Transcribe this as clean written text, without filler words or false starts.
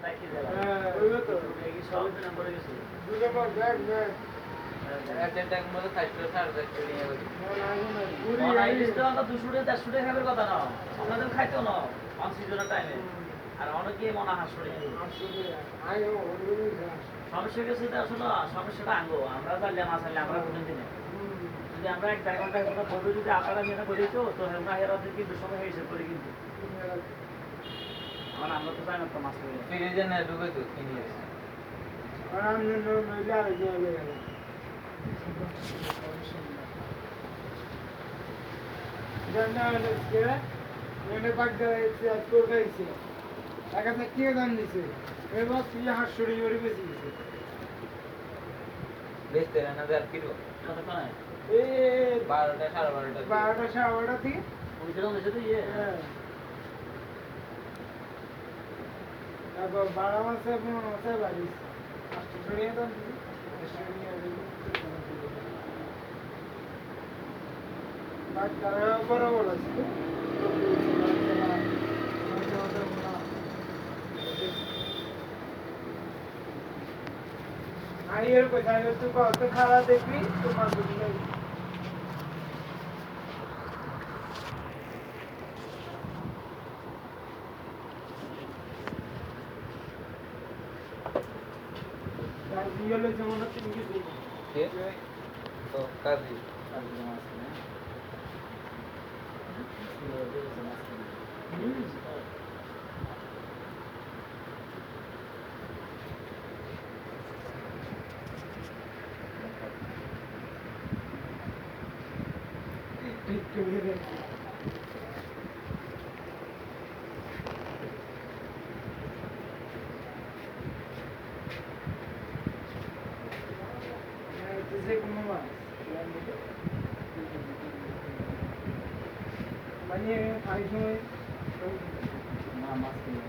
দেখি যাবে হ্যাঁ ওইও তো এই সব নম্বরে গেছে দুটো মাস ব্যাগ ব্যাগ একটা টাইম মধ্যে খাইতে সার দেখতে নিয়ে গেছি ঘুরি আর এই লিস্টে আমরা 200 টাকা 150 টাকা খাবার কথা না আমাদের খাইতেও না অন সিজনের টাইমে আর অনেকে মনে হাসড়ে আয়ো ওগুলো সমস্যা গেছে এটা আসলে সমস্যাটা আঙ্গো আমরা চাইলে না চাইলে আমরা কোনো দিনে যদি আমরা এক দেড় ঘন্টা কোনো বলবো যদি আপনারা যেটা বলি তো আমরা এরা কিন্তু সময় হয়ে হিসেব করি কিন্তু আমরা তো জানি না তো মাছ করে ফ্রিজে না ঢুকে তো কিনে এসে আর আমি নইলা গেলে জানা কে মনে বাগদা এসে তোর গাইছে টাকাটা কে দাম দিছে এবার তুই হাসড়ি ওরে বেশি দিছে বেচতে না যার কিলো কত কোনে এ 12টা 12:30 12টা 12টা থেকে ওই যেটা হয়েছে তো ইয়ে হ্যাঁ তারপর 12 মাসে 15 মাসে বাড়িস হাসড়ি দাম বাগদারা বড় বড় আছে আইয়ের কোথায় তুই কত খারাপ দেখবি তোমার বুঝি নাই কাজী হলে যেমন তুমি কি কে তো কাজী মানে খাই সময় না মাছ কিনে